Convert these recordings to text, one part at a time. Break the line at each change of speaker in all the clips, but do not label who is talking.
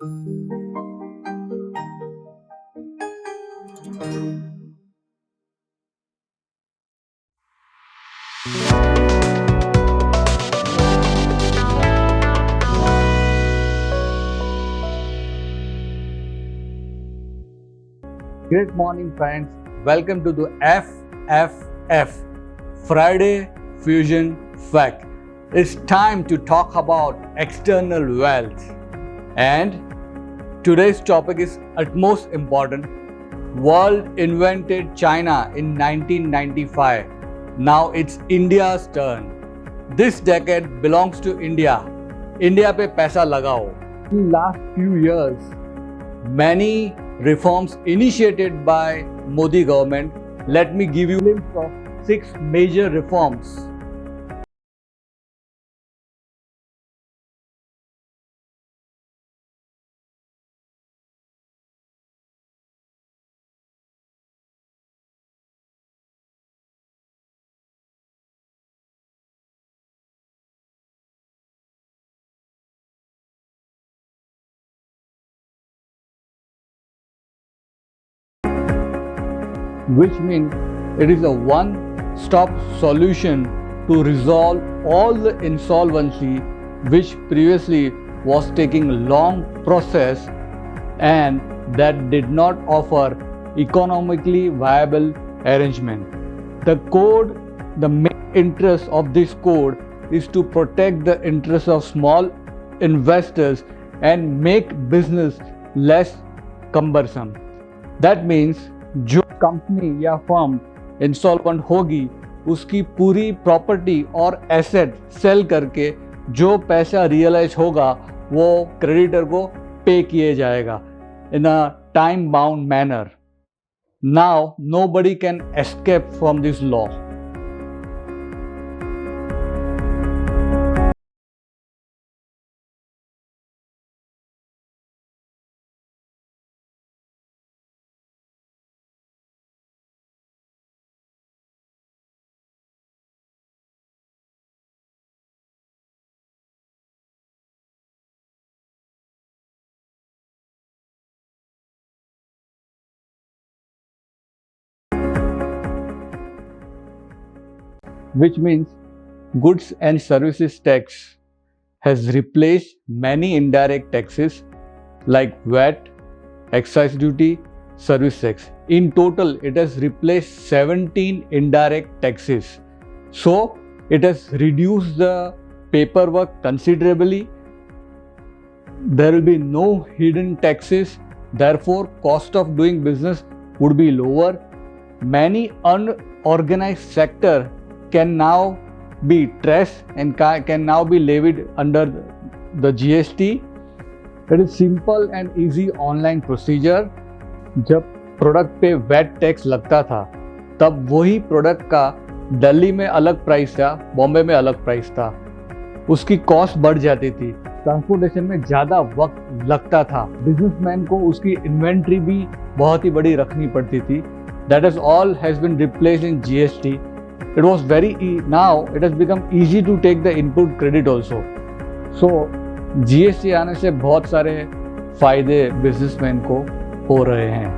Great morning, friends. Welcome to the FFF Friday Fusion Fact. It's time to talk about external wealth. And today's topic is utmost important. World invented China in 1995. Now it's India's turn. This decade belongs to India. India पे पैसा लगाओ. In the last few years, many reforms initiated by Modi government. Let me give you a glimpse of 6 major reforms. Which means it is a one-stop solution to resolve all the insolvency which previously was taking a long process and that did not offer economically viable arrangement. The main interest of this code is to protect the interests of small investors and make business less cumbersome. That means जो company या firm insolvent होगी उसकी पूरी property और asset cell करके जो पैसा realise होगा वो क्रेडिटर को पे किए जाएगा in a time bound manner. Now nobody can escape from this law. Which means goods and services tax has replaced many indirect taxes like VAT, excise duty, service tax. In total, it has replaced 17 indirect taxes. So, it has reduced the paperwork considerably. There will be no hidden taxes. Therefore, cost of doing business would be lower. Many unorganized sector can now be traced and can now be levied under the GST. It is simple and easy online procedure. जब product पे VAT tax लगता था तब वही product का दिल्ली में अलग price था, बॉम्बे में अलग प्राइस था. उसकी कॉस्ट बढ़ जाती थी, ट्रांसपोर्टेशन में ज़्यादा वक्त लगता था, बिजनेसमैन को उसकी इन्वेंट्री भी बहुत ही बड़ी रखनी पड़ती थी. That is all has been replaced in GST. It was now it has become easy to take the input credit also. So GST आने से बहुत सारे फायदे बिजनेसमैन को हो रहे हैं.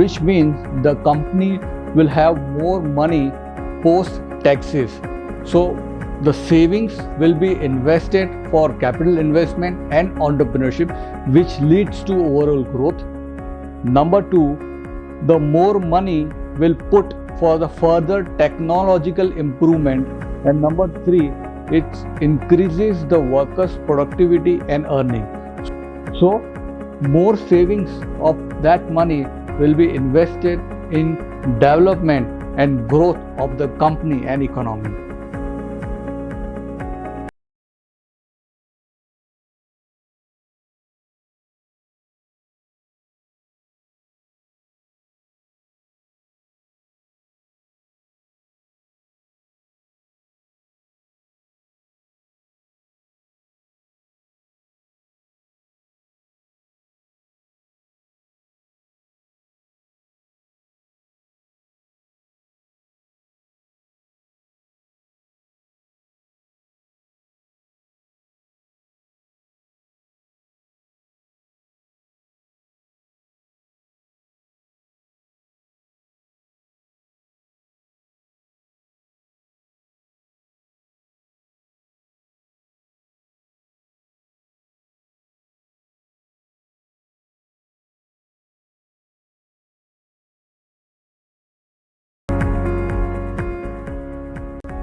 Which means the company will have more money post taxes. So the savings will be invested for capital investment and entrepreneurship, which leads to overall growth. Number 2, the more money will put for the further technological improvement. And number 3, it increases the workers' productivity and earning. So more savings of that money will be invested in development and growth of the company and economy.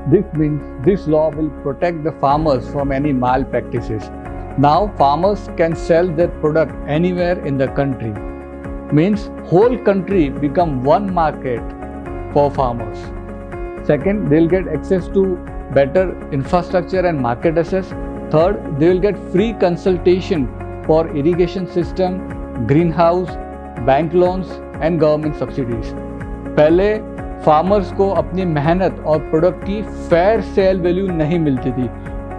This means this law will protect the farmers from any malpractices. Now farmers can sell their product anywhere in the country. Means whole country become one market for farmers. Second, they will get access to better infrastructure and market access. Third, they will get free consultation for irrigation system, greenhouse, bank loans and government subsidies. पहले farmers को अपनी मेहनत और product की fair cell value नहीं मिलती थी,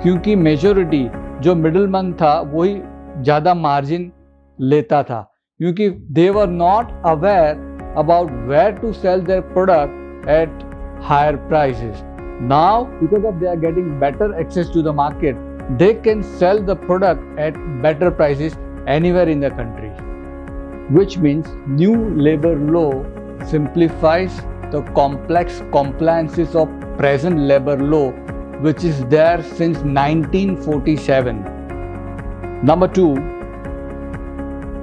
क्योंकि मेजोरिटी जो मिडिल मैन था वही ज़्यादा मार्जिन लेता था, क्योंकि they were not aware about where to sell their product at higher prices. Now, because of they are getting better access to the market, they can sell the product at better prices anywhere in the country. Which means new labor law simplifies the complex compliances of present labor law, which is there since 1947. Number two,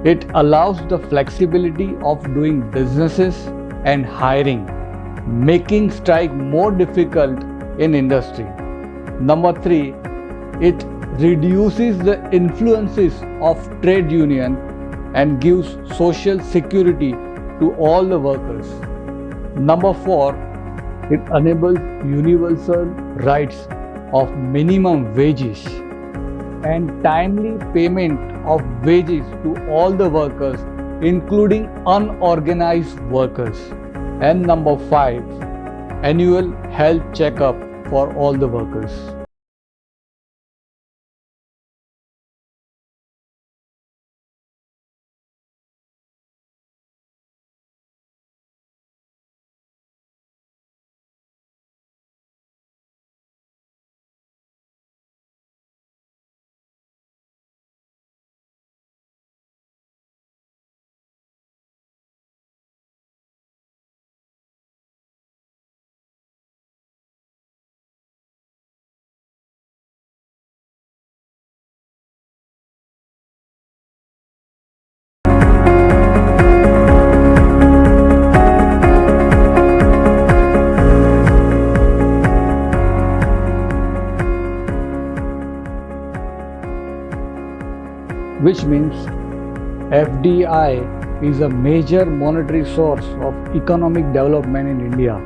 it allows the flexibility of doing businesses and hiring, making strike more difficult in industry. Number three, it reduces the influences of trade union and gives social security to all the workers. Number four, it enables universal rights of minimum wages and timely payment of wages to all the workers, including unorganized workers. And number five, annual health checkup for all the workers. Which means FDI is a major monetary source of economic development in India.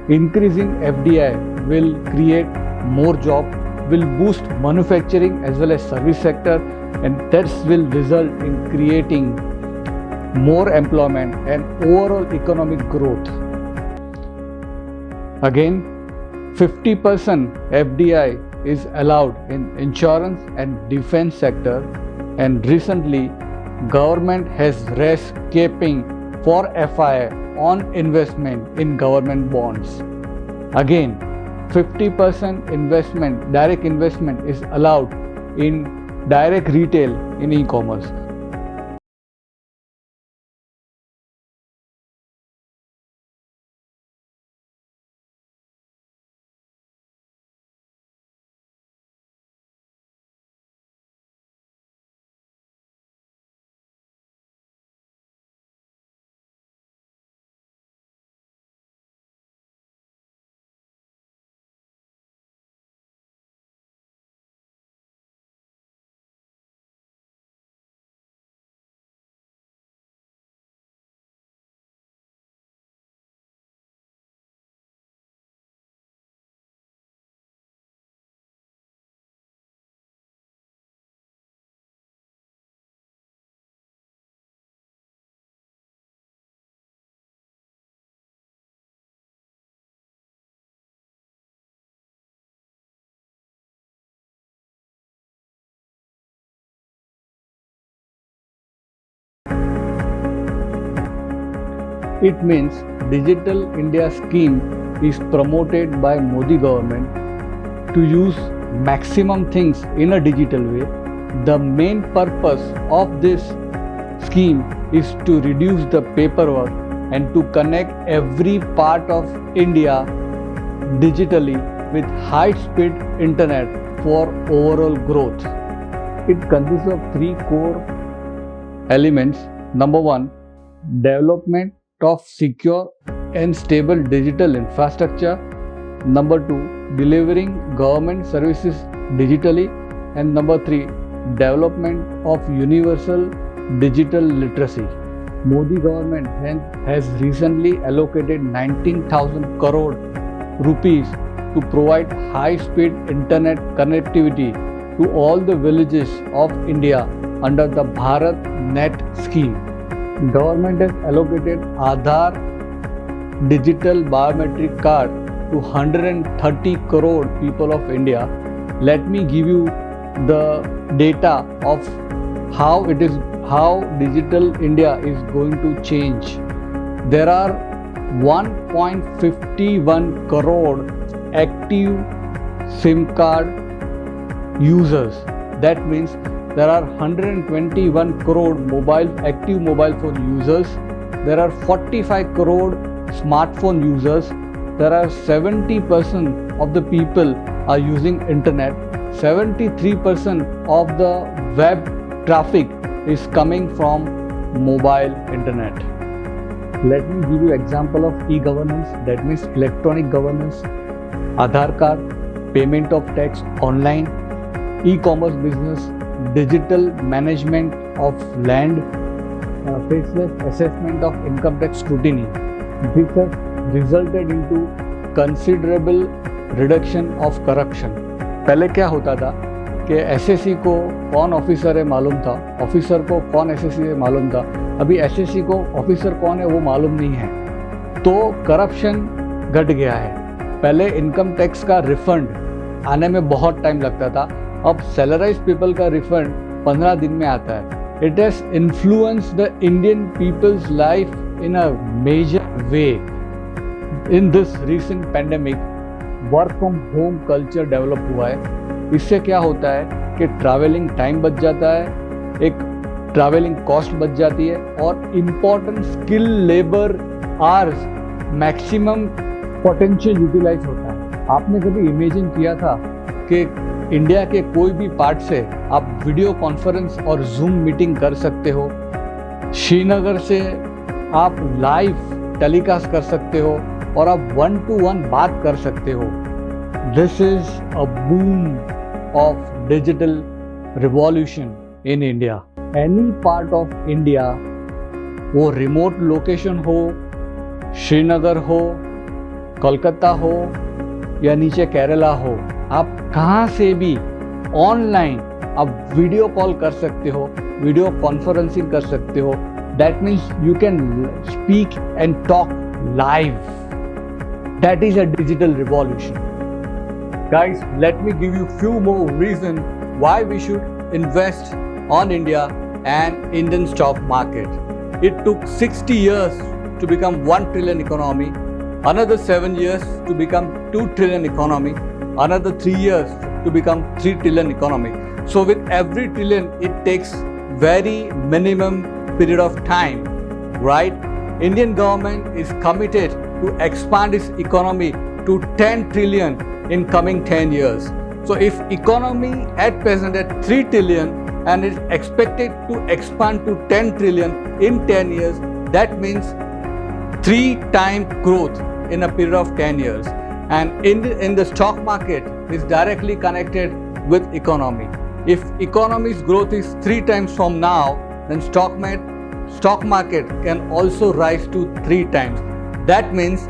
Increasing FDI will create more jobs, will boost manufacturing as well as service sector, and that will result in creating more employment and overall economic growth. Again, 50% FDI is allowed in insurance and defense sector, and recently government has raised capping for FII on investment in government bonds. Again, 50% investment, direct investment is allowed in direct retail in e-commerce. It means Digital India scheme is promoted by Modi government to use maximum things in a digital way. The main purpose of this scheme is to reduce the paperwork and to connect every part of India digitally with high-speed internet for overall growth. It consists of three core elements. Number one, development of secure and stable digital infrastructure. Number two, delivering government services digitally. And number three, development of universal digital literacy. Modi government has recently allocated 19,000 crore rupees to provide high-speed internet connectivity to all the villages of India under the Bharat Net scheme. Government has allocated Aadhaar digital biometric card to 130 crore people of India. Let me give you the data of how Digital India is going to change. There are 1.51 crore active SIM card users. That means there are 121 crore active mobile phone users. There are 45 crore smartphone users. There are 70% of the people are using internet. 73% of the web traffic is coming from mobile internet. Let me give you example of e-governance. That means electronic governance, Aadhaar card, payment of tax online, e-commerce business, digital management of land, faceless assessment of income tax scrutiny. This has resulted into considerable reduction of corruption. पहले क्या होता था कि SSC को कौन officer है मालूम था, ऑफिसर को कौन एसएससी है मालूम था. अभी एसएससी को ऑफिसर कौन है वो मालूम नहीं है, तो करप्शन घट गया है. पहले इनकम टैक्स का रिफंड आने में बहुत टाइम लगता था, अब सैलराइज पीपल का रिफंड 15 दिन में आता है. It has influenced the Indian people's life in a major way. In this recent pandemic work from home culture develop हुआ है. इससे क्या होता है कि ट्रैवलिंग टाइम बच जाता है, एक ट्रैवलिंग कॉस्ट बच जाती है और important skill labour hours maximum potential utilise होता है. आपने कभी इमेजिन किया था कि इंडिया के कोई भी पार्ट से आप वीडियो कॉन्फ्रेंस और जूम मीटिंग कर सकते हो, श्रीनगर से आप लाइव टेलीकास्ट कर सकते हो और आप 1-to-1 बात कर सकते हो. This is a boom of digital revolution in India. Any part of India, वो रिमोट लोकेशन हो, श्रीनगर हो, कोलकाता हो या नीचे केरला हो, आप कहाँ से भी ऑनलाइन आप वीडियो कॉल कर सकते हो, वीडियो कॉन्फ्रेंसिंग कर सकते हो. That means you can speak and talk live. That is a digital revolution. Guys, let me give you few more reasons why we should invest on India and Indian stock market. It took 60 years to become 1 trillion economy, another 7 years to become 2 trillion economy, another 3 years to become 3 trillion economy. So with every trillion, it takes very minimum period of time, right? Indian government is committed to expand its economy to 10 trillion in coming 10 years. So if economy at present at 3 trillion and is expected to expand to 10 trillion in 10 years, that means 3 times growth in a period of 10 years. And in the stock market is directly connected with economy. If economy's growth is 3 times from now, then stock market can also rise to 3 times. That means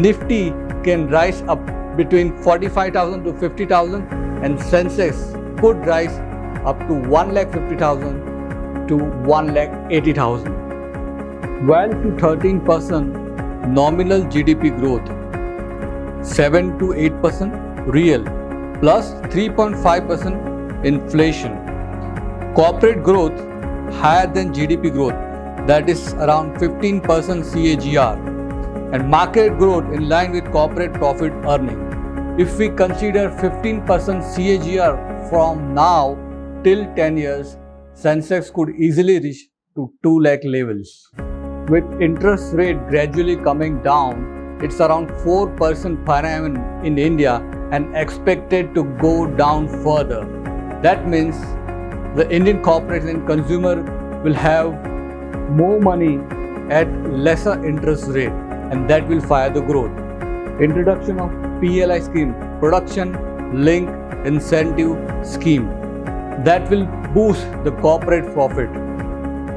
Nifty can rise up between 45,000 to 50,000 and Sensex could rise up to 1,50,000 to 1,80,000. 12 to 13% nominal GDP growth, 7 to 8% real, plus 3.5% inflation. Corporate growth higher than GDP growth. that is around 15% CAGR, and market growth in line with corporate profit earning. If we consider 15% CAGR from now till 10 years, Sensex could easily reach to 2 lakh levels. With interest rate gradually coming down, it's around 4% per annum in India and expected to go down further. That means the Indian corporates and consumer will have more money at lesser interest rate, and that will fire the growth. Introduction of PLI scheme, Production Linked Incentive Scheme, that will boost the corporate profit.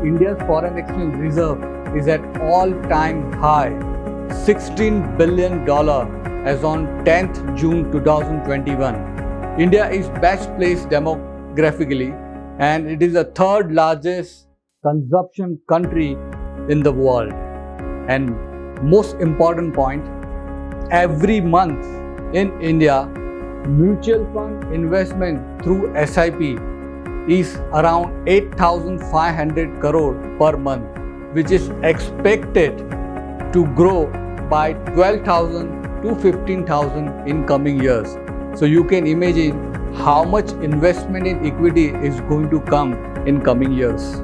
India's foreign exchange reserve is at all-time high, $16 billion as on 10th June 2021. India is best placed demographically, and it is the third largest consumption country in the world. And most important point, every month in India, mutual fund investment through SIP is around 8,500 crore per month, which is expected to grow by 12,000 to 15,000 in coming years. So you can imagine how much investment in equity is going to come in coming years.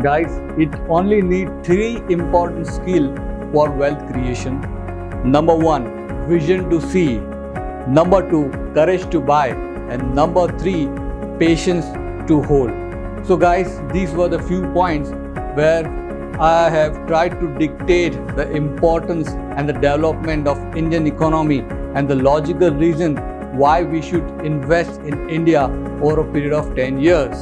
Guys, it only needs 3 important skills for wealth creation. Number 1, vision to see. Number 2, courage to buy. And number 3, patience to hold. So guys, these were the few points where I have tried to dictate the importance and the development of Indian economy and the logical reason why we should invest in India over a period of 10 years.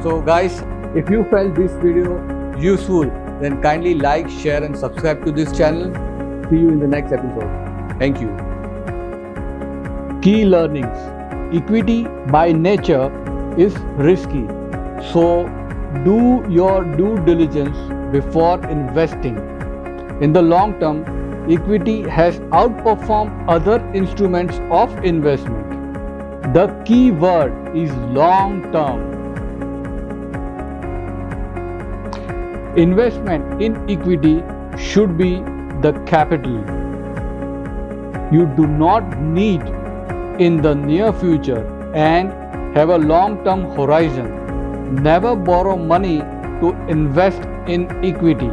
So guys, if you felt this video useful, then kindly like, share and subscribe to this channel. See you in the next episode. Thank you. Key learnings. Equity by nature is risky. So do your due diligence before investing. In the long term, equity has outperformed other instruments of investment. The key word is long term. Investment in equity should be the capital. You do not need in the near future and have a long-term horizon. Never borrow money to invest in equity.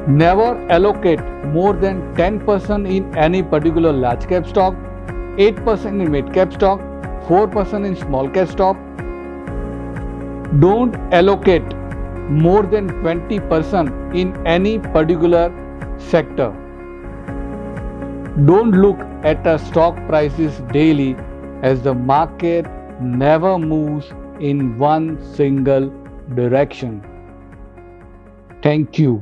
Never allocate more than 10% in any particular large cap stock, 8% in mid cap stock, 4% in small cap stock. Don't allocate more than 20% in any particular sector. Don't look at the stock prices daily, as the market never moves in one single direction. Thank you.